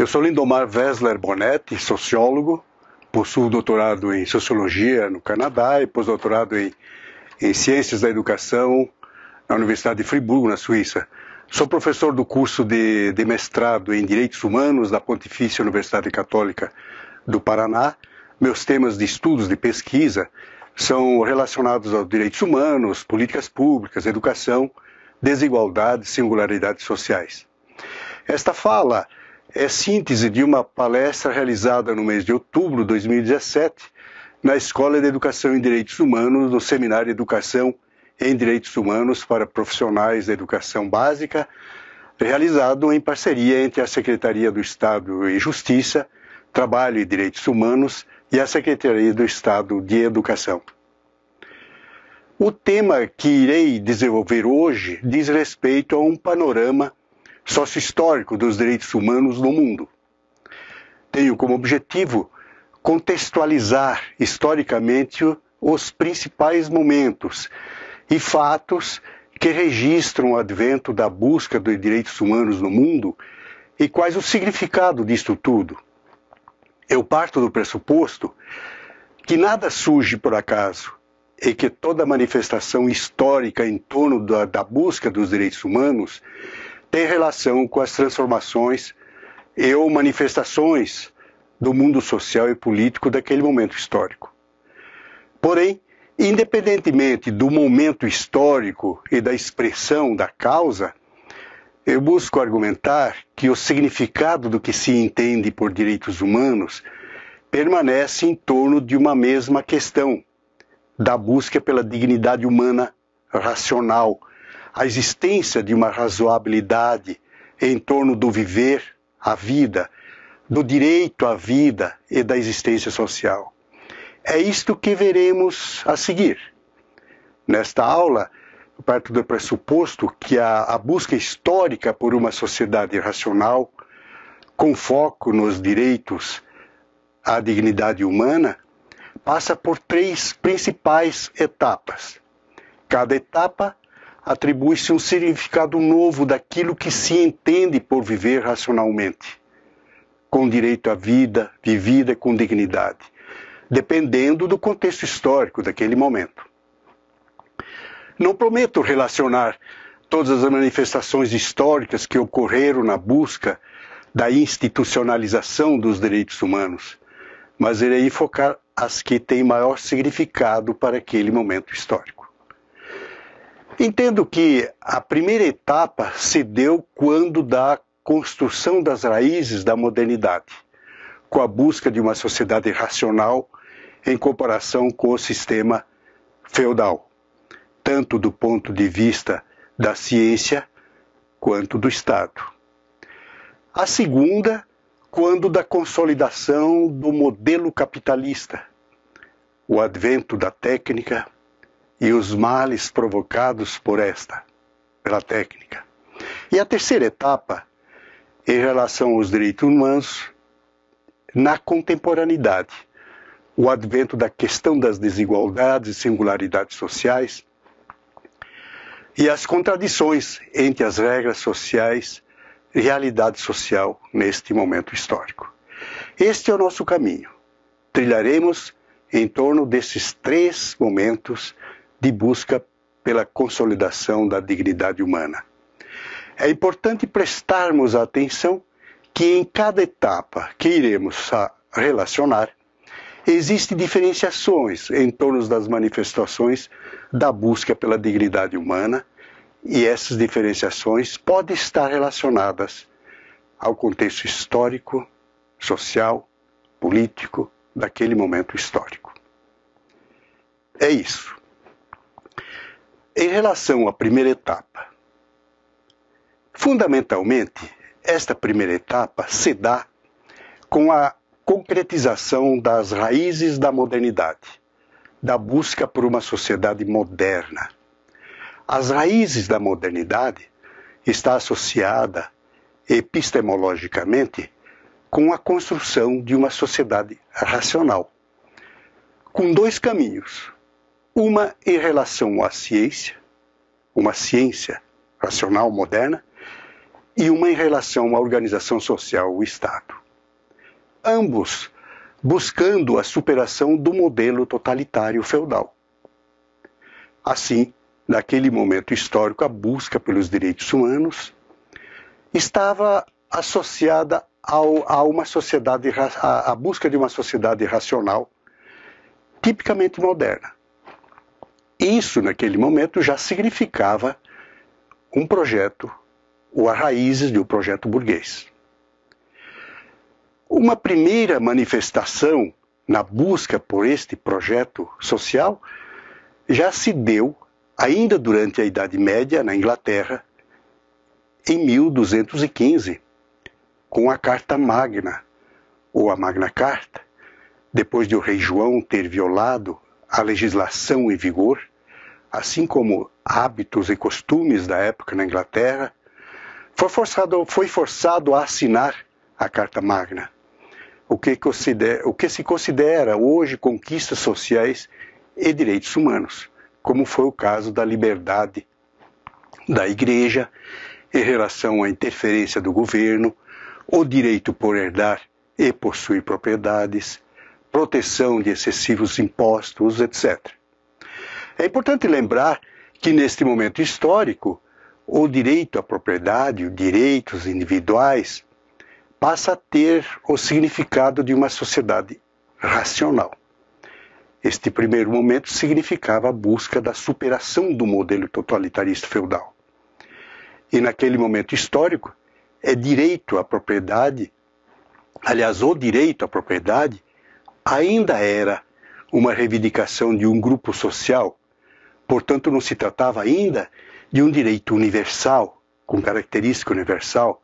Eu sou Lindomar Wessler Bonetti, sociólogo, possuo doutorado em Sociologia no Canadá e pós-doutorado em Ciências da Educação na Universidade de Friburgo, na Suíça. Sou professor do curso de mestrado em Direitos Humanos da Pontifícia Universidade Católica do Paraná. Meus temas de estudos, de pesquisa, são relacionados aos direitos humanos, políticas públicas, educação, desigualdade e singularidades sociais. Esta fala é síntese de uma palestra realizada no mês de outubro de 2017 na Escola de Educação em Direitos Humanos, no Seminário Educação em Direitos Humanos para Profissionais da Educação Básica, realizado em parceria entre a Secretaria do Estado de Justiça, Trabalho e Direitos Humanos e a Secretaria do Estado de Educação. O tema que irei desenvolver hoje diz respeito a um panorama sócio-histórico dos direitos humanos no mundo. Tenho como objetivo contextualizar historicamente os principais momentos e fatos que registram o advento da busca dos direitos humanos no mundo e quais o significado disto tudo. Eu parto do pressuposto que nada surge por acaso e que toda manifestação histórica em torno da busca dos direitos humanos tem relação com as transformações ou manifestações do mundo social e político daquele momento histórico. Porém, independentemente do momento histórico e da expressão da causa, eu busco argumentar que o significado do que se entende por direitos humanos permanece em torno de uma mesma questão, da busca pela dignidade humana racional, a existência de uma razoabilidade em torno do viver, a vida, do direito à vida e da existência social. É isto que veremos a seguir. Nesta aula, eu parto do pressuposto que a busca histórica por uma sociedade racional, com foco nos direitos à dignidade humana, passa por três principais etapas. Cada etapa atribui-se um significado novo daquilo que se entende por viver racionalmente, com direito à vida, vivida com dignidade, dependendo do contexto histórico daquele momento. Não prometo relacionar todas as manifestações históricas que ocorreram na busca da institucionalização dos direitos humanos, mas irei focar as que têm maior significado para aquele momento histórico. Entendo que a primeira etapa se deu quando da construção das raízes da modernidade, com a busca de uma sociedade racional em comparação com o sistema feudal, tanto do ponto de vista da ciência quanto do Estado. A segunda, quando da consolidação do modelo capitalista, o advento da técnica e os males provocados pela técnica. E a terceira etapa, em relação aos direitos humanos, na contemporaneidade, o advento da questão das desigualdades e singularidades sociais e as contradições entre as regras sociais e realidade social neste momento histórico. Este é o nosso caminho. Trilharemos em torno desses três momentos de busca pela consolidação da dignidade humana. É importante prestarmos atenção que em cada etapa que iremos relacionar, existem diferenciações em torno das manifestações da busca pela dignidade humana e essas diferenciações podem estar relacionadas ao contexto histórico, social, político daquele momento histórico. É isso. Em relação à primeira etapa, fundamentalmente, esta primeira etapa se dá com a concretização das raízes da modernidade, da busca por uma sociedade moderna. As raízes da modernidade está associada epistemologicamente com a construção de uma sociedade racional, com dois caminhos. Uma em relação à ciência, uma ciência racional moderna, e uma em relação à organização social, o Estado. Ambos buscando a superação do modelo totalitário feudal. Assim, naquele momento histórico, a busca pelos direitos humanos estava associada a uma sociedade, à busca de uma sociedade racional, tipicamente moderna. Isso, naquele momento, já significava um projeto, ou as raízes de um projeto burguês. Uma primeira manifestação na busca por este projeto social já se deu, ainda durante a Idade Média, na Inglaterra, em 1215, com a Carta Magna, ou a Magna Carta, depois de o rei João ter violado a legislação em vigor, assim como hábitos e costumes da época na Inglaterra, foi forçado a assinar a Carta Magna, o que se considera hoje conquistas sociais e direitos humanos, como foi o caso da liberdade da Igreja em relação à interferência do governo, o direito por herdar e possuir propriedades, proteção de excessivos impostos, etc. É importante lembrar que neste momento histórico, o direito à propriedade, os direitos individuais, passa a ter o significado de uma sociedade racional. Este primeiro momento significava a busca da superação do modelo totalitarista feudal. E naquele momento histórico, o direito à propriedade ainda era uma reivindicação de um grupo social, portanto não se tratava ainda de um direito universal, com característica universal,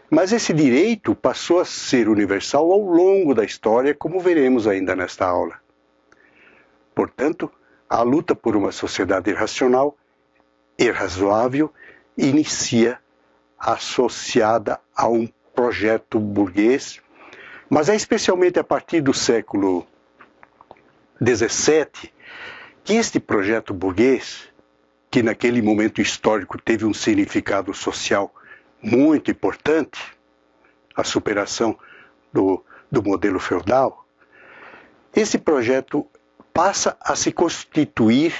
mas esse direito passou a ser universal ao longo da história, como veremos ainda nesta aula. Portanto, a luta por uma sociedade racional e razoável inicia associada a um projeto burguês, mas é especialmente a partir do século XVII que este projeto burguês, que naquele momento histórico teve um significado social muito importante, a superação do modelo feudal, esse projeto passa a se constituir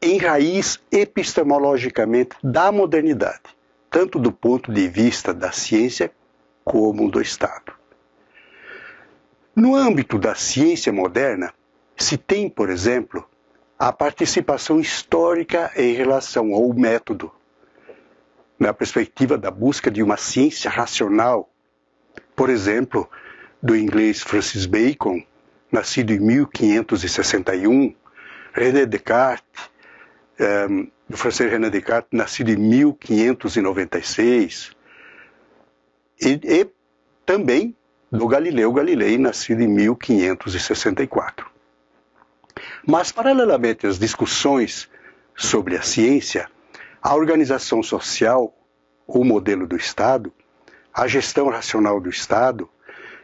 em raiz epistemologicamente da modernidade, tanto do ponto de vista da ciência como do Estado. No âmbito da ciência moderna, se tem, por exemplo, a participação histórica em relação ao método, na perspectiva da busca de uma ciência racional, por exemplo, do inglês Francis Bacon, nascido em 1561, René Descartes, do francês René Descartes, nascido em 1596, e também do Galileu Galilei, nascido em 1564. Mas, paralelamente às discussões sobre a ciência, a organização social, o modelo do Estado, a gestão racional do Estado,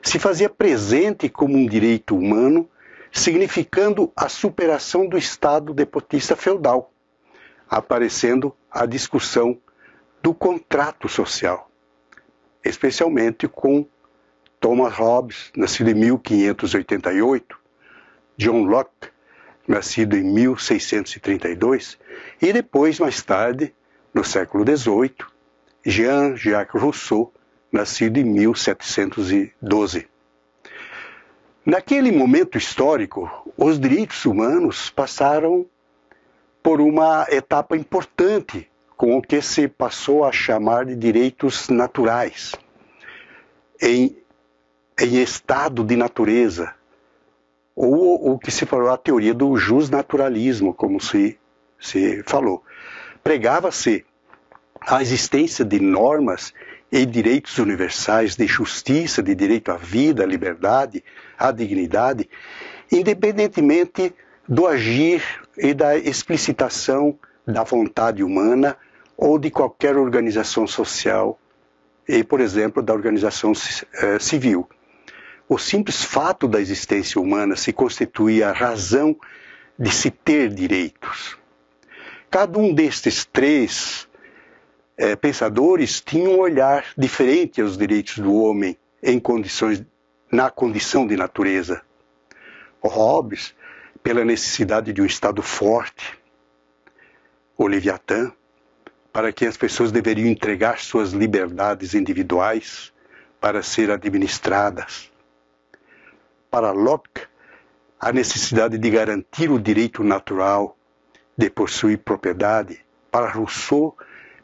se fazia presente como um direito humano, significando a superação do Estado despotista feudal, aparecendo a discussão do contrato social, especialmente com Thomas Hobbes, nascido em 1588, John Locke, nascido em 1632, e depois, mais tarde, no século XVIII, Jean-Jacques Rousseau, nascido em 1712. Naquele momento histórico, os direitos humanos passaram por uma etapa importante, com o que se passou a chamar de direitos naturais, em estado de natureza, ou o que se falou a teoria do justnaturalismo, como se falou. Pregava-se a existência de normas e direitos universais de justiça, de direito à vida, à liberdade, à dignidade, independentemente do agir e da explicitação da vontade humana ou de qualquer organização social, e, por exemplo, da organização civil. O simples fato da existência humana se constitui a razão de se ter direitos. Cada um destes três pensadores tinham um olhar diferente aos direitos do homem na condição de natureza. O Hobbes, pela necessidade de um Estado forte, o Leviatã, para que as pessoas deveriam entregar suas liberdades individuais para ser administradas. Para Locke, a necessidade de garantir o direito natural de possuir propriedade. Para Rousseau,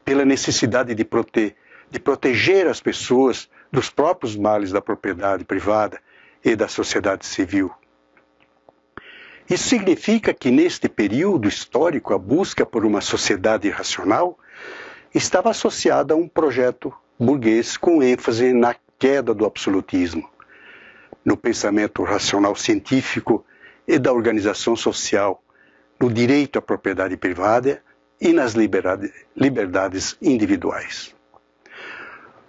pela necessidade de proteger as pessoas dos próprios males da propriedade privada e da sociedade civil. Isso significa que, neste período histórico, a busca por uma sociedade racional estava associada a um projeto burguês com ênfase na queda do absolutismo, no pensamento racional científico e da organização social, no direito à propriedade privada e nas liberdades individuais.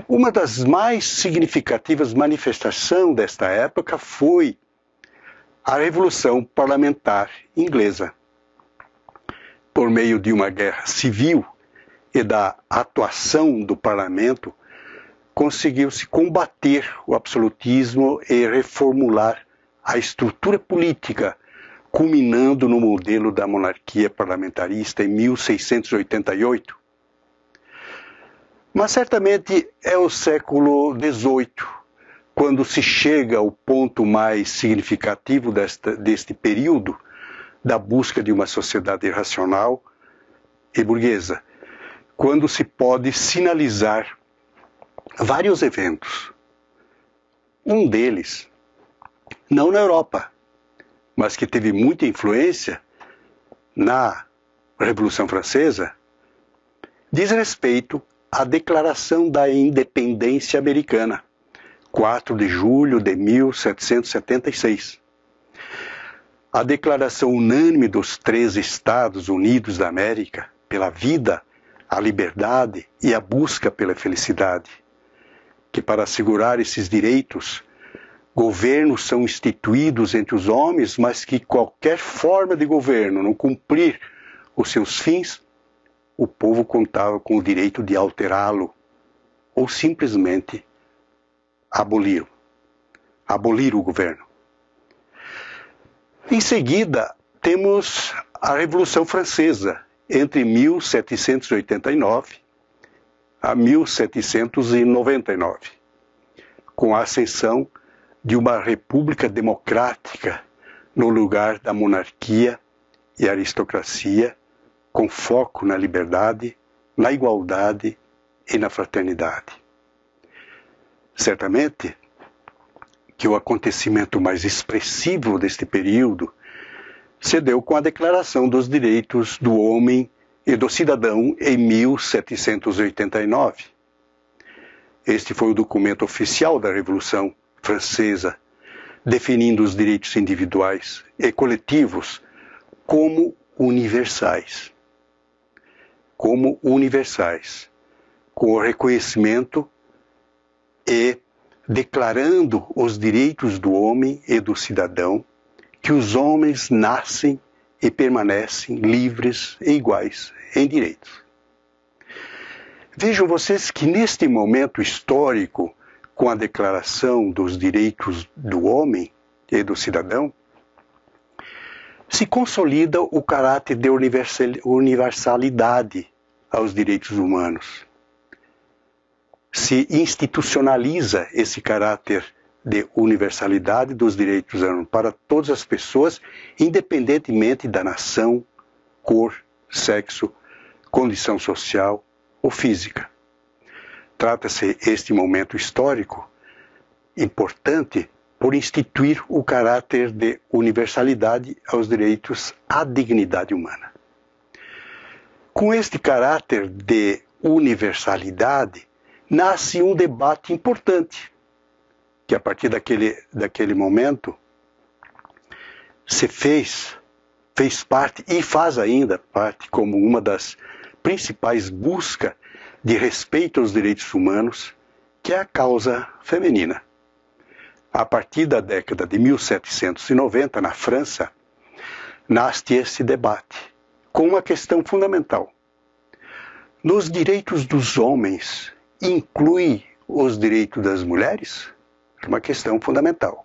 Uma das mais significativas manifestações desta época foi a Revolução Parlamentar Inglesa. Por meio de uma guerra civil e da atuação do parlamento, conseguiu-se combater o absolutismo e reformular a estrutura política, culminando no modelo da monarquia parlamentarista em 1688. Mas certamente é o século XVIII, quando se chega ao ponto mais significativo deste período da busca de uma sociedade racional e burguesa, quando se pode sinalizar vários eventos. Um deles, não na Europa, mas que teve muita influência na Revolução Francesa, diz respeito à Declaração da Independência Americana, 4 de julho de 1776. A declaração unânime dos 13 Estados Unidos da América pela vida, a liberdade e a busca pela felicidade, que para assegurar esses direitos, governos são instituídos entre os homens, mas que qualquer forma de governo não cumprir os seus fins, o povo contava com o direito de alterá-lo ou simplesmente abolir o governo. Em seguida, temos a Revolução Francesa, entre 1789 a 1799, com a ascensão de uma república democrática no lugar da monarquia e aristocracia, com foco na liberdade, na igualdade e na fraternidade. Certamente que o acontecimento mais expressivo deste período se deu com a Declaração dos Direitos do Homem e do Cidadão em 1789. Este foi o documento oficial da Revolução Francesa, definindo os direitos individuais e coletivos como universais. Com o reconhecimento e declarando os direitos do homem e do cidadão, que os homens nascem e permanecem livres e iguais em direitos. Vejam vocês que neste momento histórico, com a Declaração dos Direitos do Homem e do Cidadão, se consolida o caráter de universalidade aos direitos humanos. Se institucionaliza esse caráter de universalidade dos direitos humanos para todas as pessoas, independentemente da nação, cor, sexo, condição social ou física. Trata-se este momento histórico importante por instituir o caráter de universalidade aos direitos à dignidade humana. Com este caráter de universalidade, nasce um debate importante, que a partir daquele momento se fez parte e faz ainda parte como uma das principais buscas de respeito aos direitos humanos, que é a causa feminina. A partir da década de 1790, na França, nasce esse debate com uma questão fundamental. nos direitos dos homens inclui os direitos das mulheres? É uma questão fundamental.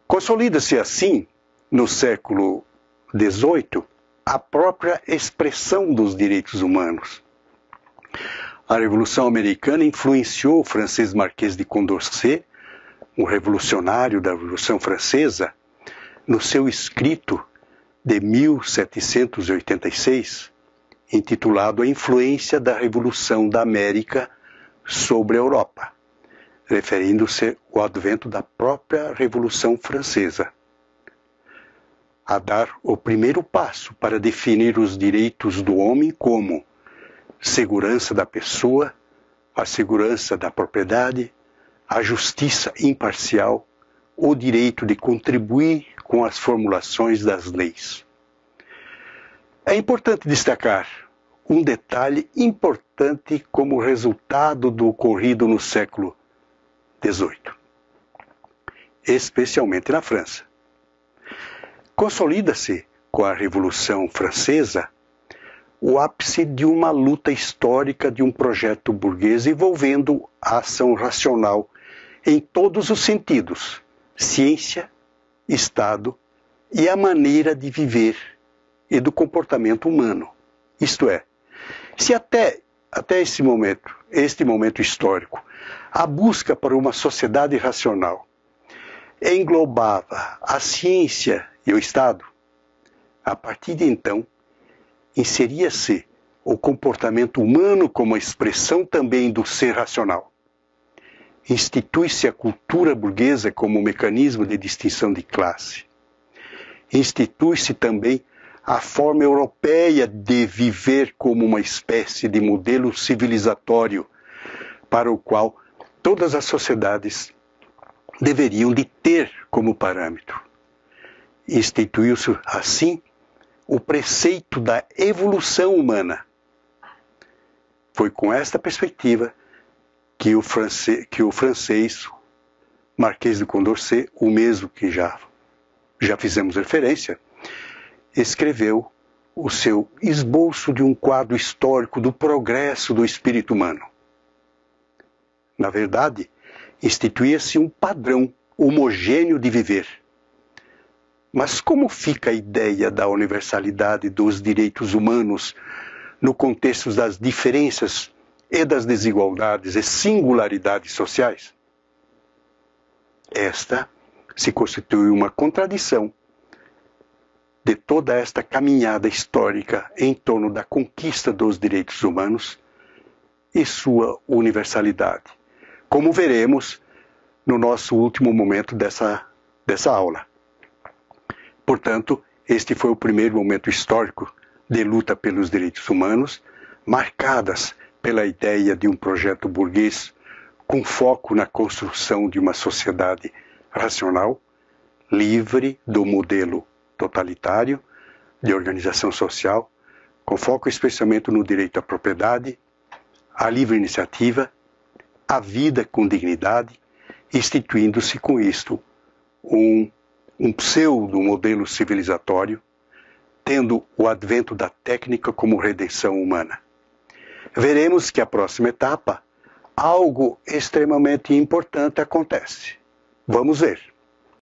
Consolida-se assim, no século XVIII, a própria expressão dos direitos humanos. A Revolução Americana influenciou o francês Marquês de Condorcet, um revolucionário da Revolução Francesa, no seu escrito de 1786, intitulado A Influência da Revolução da América sobre a Europa, referindo-se ao advento da própria Revolução Francesa, a dar o primeiro passo para definir os direitos do homem como segurança da pessoa, a segurança da propriedade, a justiça imparcial, o direito de contribuir com as formulações das leis. É importante destacar um detalhe importante como resultado do ocorrido no século XVIII, especialmente na França. Consolida-se com a Revolução Francesa o ápice de uma luta histórica de um projeto burguês envolvendo a ação racional em todos os sentidos, ciência, Estado e a maneira de viver e do comportamento humano. Isto é, se até este momento histórico, a busca por uma sociedade racional englobava a ciência e o Estado, a partir de então, inseria-se o comportamento humano como expressão também do ser racional. Institui-se a cultura burguesa como mecanismo de distinção de classe. Institui-se também a forma europeia de viver como uma espécie de modelo civilizatório para o qual todas as sociedades deveriam de ter como parâmetro. Instituiu-se assim o preceito da evolução humana. Foi com esta perspectiva que o francês Marquês de Condorcet, o mesmo que já fizemos referência, escreveu o seu esboço de um quadro histórico do progresso do espírito humano. Na verdade, instituía-se um padrão homogêneo de viver. Mas como fica a ideia da universalidade dos direitos humanos no contexto das diferenças e das desigualdades e singularidades sociais? Esta se constitui uma contradição de toda esta caminhada histórica em torno da conquista dos direitos humanos e sua universalidade, como veremos no nosso último momento dessa aula. Portanto, este foi o primeiro momento histórico de luta pelos direitos humanos, marcadas pela ideia de um projeto burguês com foco na construção de uma sociedade racional, livre do modelo totalitário de organização social, com foco especialmente no direito à propriedade, à livre iniciativa, à vida com dignidade, instituindo-se com isto um pseudo-modelo civilizatório, tendo o advento da técnica como redenção humana. Veremos que a próxima etapa, algo extremamente importante acontece. Vamos ver.